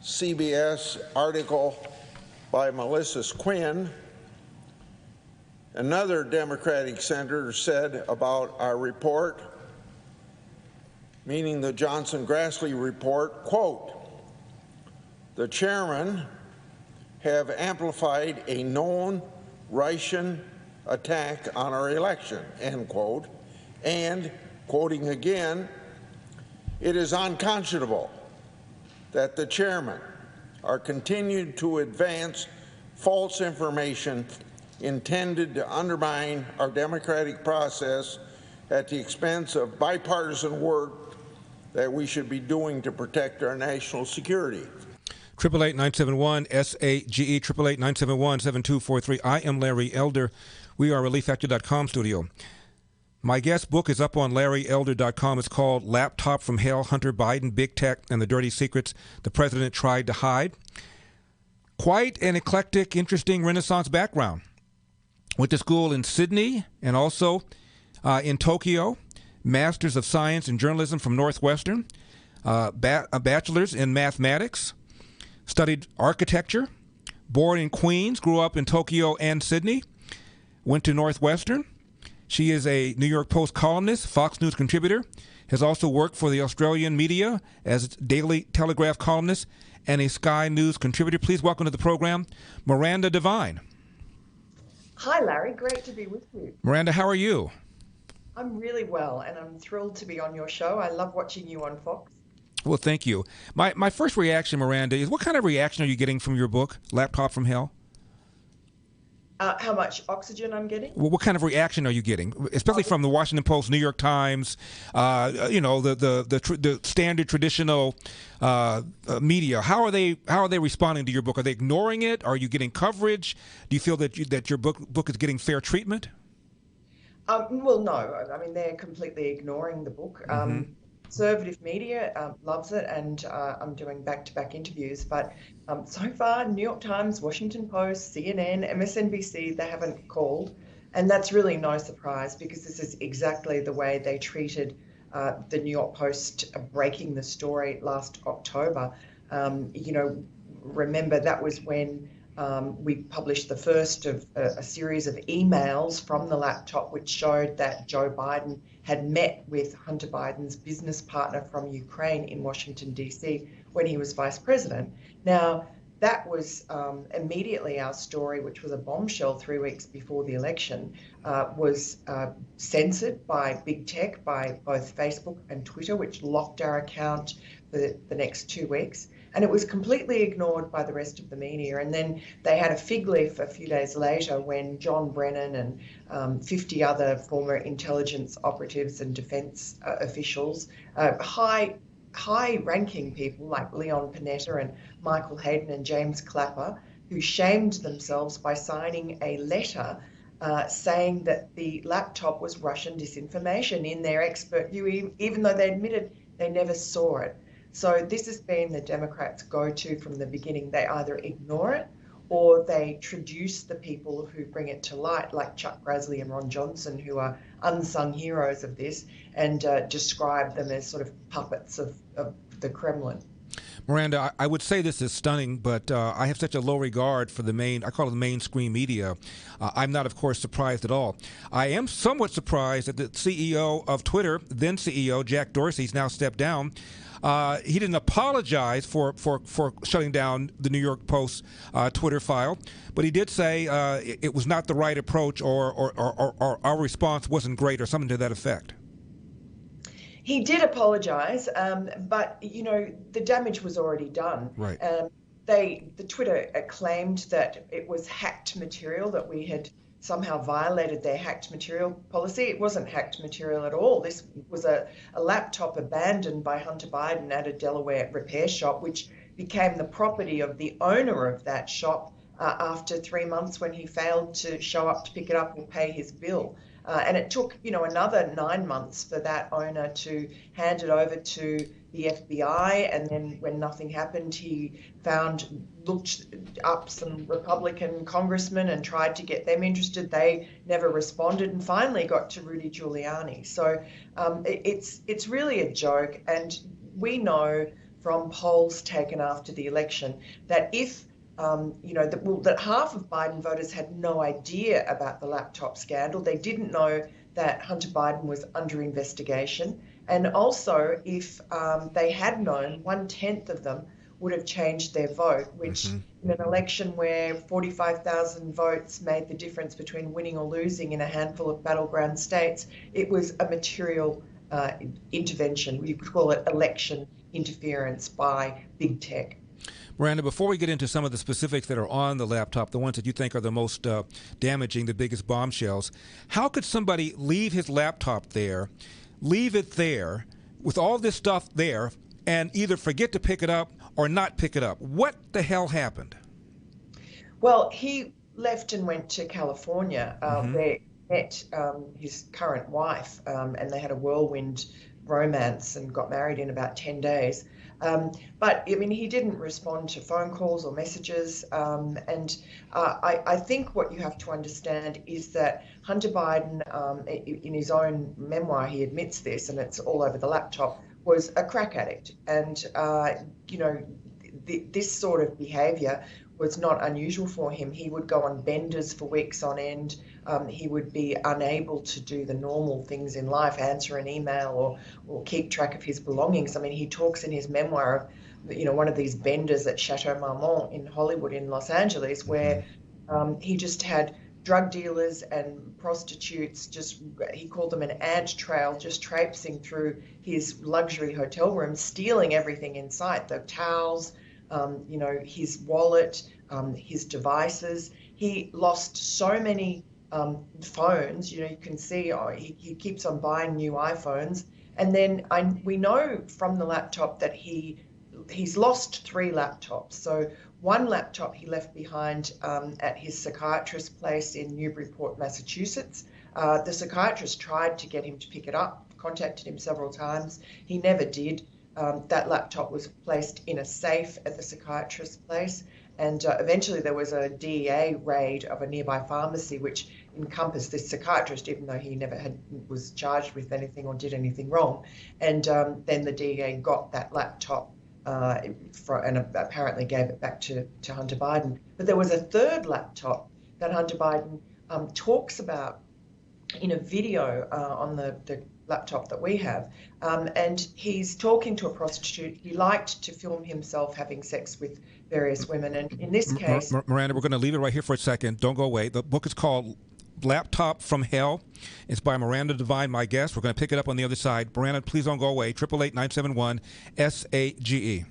CBS article by Melissa Quinn, another Democratic senator said about our report, meaning the Johnson-Grassley report, quote, "The chairman have amplified a known Russian attack on our election," end quote, and, quoting again, "It is unconscionable that the chairman are continued to advance false information intended to undermine our democratic process at the expense of bipartisan work that we should be doing to protect our national security." 888-971-SAGE, 888-971-7243. I am Larry Elder. We are ReliefFactor.com studio. My guest book is up on LarryElder.com. It's called Laptop from Hell, Hunter Biden, Big Tech, and the Dirty Secrets the President Tried to Hide. Quite an eclectic, interesting Renaissance background. Went to school in Sydney and also in Tokyo. Masters of Science in Journalism from Northwestern. A bachelor's in mathematics. Studied architecture. Born in Queens, grew up in Tokyo and Sydney. Went to Northwestern. She is a New York Post columnist, Fox News contributor, has also worked for the Australian media as Daily Telegraph columnist and a Sky News contributor. Please welcome to the program, Miranda Devine. Hi, Larry. Great to be with you. Miranda, how are you? I'm really well, and I'm thrilled to be on your show. I love watching you on Fox. Well, thank you. My first reaction, Miranda, is what kind of reaction are you getting from your book, Laptop from Hell? How much oxygen I'm getting? Well, what kind of reaction are you getting, especially from the Washington Post, New York Times, the standard traditional media? How are they responding to your book? Are they ignoring it? Are you getting coverage? Do you feel that your book is getting fair treatment? Well, no. I mean, they're completely ignoring the book. Conservative media loves it, and I'm doing back-to-back interviews. But so far, New York Times, Washington Post, CNN, MSNBC, they haven't called. And that's really no surprise, because this is exactly the way they treated the New York Post breaking the story last October. Remember, that was when we published the first of a series of emails from the laptop, which showed that Joe Biden had met with Hunter Biden's business partner from Ukraine in Washington, D.C. when he was vice president. Now, that was immediately our story, which was a bombshell 3 weeks before the election, was censored by big tech, by both Facebook and Twitter, which locked our account for the next 2 weeks. And it was completely ignored by the rest of the media. And then they had a fig leaf a few days later when John Brennan and 50 other former intelligence operatives and defense officials, high-ranking people like Leon Panetta and Michael Hayden and James Clapper, who shamed themselves by signing a letter saying that the laptop was Russian disinformation in their expert view, even though they admitted they never saw it. So this has been the Democrats' go-to from the beginning. They either ignore it or they traduce the people who bring it to light, like Chuck Grassley and Ron Johnson, who are unsung heroes of this, and describe them as sort of puppets of the Kremlin. Miranda, I would say this is stunning, but I have such a low regard for I call it the mainstream media. I'm not, of course, surprised at all. I am somewhat surprised that the CEO of Twitter, then CEO Jack Dorsey's now stepped down. He didn't apologize for shutting down the New York Post Twitter file, but he did say it was not the right approach, or our response wasn't great, or something to that effect. He did apologize, but the damage was already done. Right. The Twitter claimed that it was hacked material, that we had somehow violated their hacked material policy. It wasn't hacked material at all. This was a laptop abandoned by Hunter Biden at a Delaware repair shop, which became the property of the owner of that shop after 3 months when he failed to show up to pick it up or pay his bill. And it took, another 9 months for that owner to hand it over to the FBI. And then when nothing happened, he looked up some Republican congressmen and tried to get them interested. They never responded, and finally got to Rudy Giuliani. So it's really a joke. And we know from polls taken after the election that if that half of Biden voters had no idea about the laptop scandal. They didn't know that Hunter Biden was under investigation. And also, if they had known, 1/10 of them would have changed their vote, which in an election where 45,000 votes made the difference between winning or losing in a handful of battleground states, it was a material intervention. We could call it election interference by big tech. Miranda, before we get into some of the specifics that are on the laptop, the ones that you think are the most damaging, the biggest bombshells, how could somebody leave his laptop there, leave it there with all this stuff there, and either forget to pick it up or not pick it up? What the hell happened? Well, he left and went to California, where he met his current wife, and they had a whirlwind romance and got married in about 10 days. But I mean, he didn't respond to phone calls or messages. I think what you have to understand is that Hunter Biden, in his own memoir, he admits this, and it's all over the laptop, was a crack addict. And, this sort of behavior was not unusual for him. He would go on benders for weeks on end. He would be unable to do the normal things in life, answer an email or keep track of his belongings. I mean, he talks in his memoir of, one of these benders at Chateau Marmont in Hollywood in Los Angeles, where he just had drug dealers and prostitutes, he called them an ant trail, just traipsing through his luxury hotel room, stealing everything in sight, the towels, his wallet, his devices. He lost so many phones. You can see he keeps on buying new iPhones. And then we know from the laptop that he's lost 3 laptops. So one laptop he left behind at his psychiatrist's place in Newburyport, Massachusetts. The psychiatrist tried to get him to pick it up, contacted him several times. He never did. That laptop was placed in a safe at the psychiatrist's place. And eventually there was a DEA raid of a nearby pharmacy, which encompassed this psychiatrist, even though he never was charged with anything or did anything wrong. And then the DEA got that laptop and apparently gave it back to Hunter Biden. But there was a 3rd laptop that Hunter Biden talks about in a video on the laptop that we have. And he's talking to a prostitute. He liked to film himself having sex with various women. And in this case... Miranda, we're going to leave it right here for a second. Don't go away. The book is called Laptop from Hell. It's by Miranda Devine, my guest. We're going to pick it up on the other side. Miranda, please don't go away. 888-971-SAGE.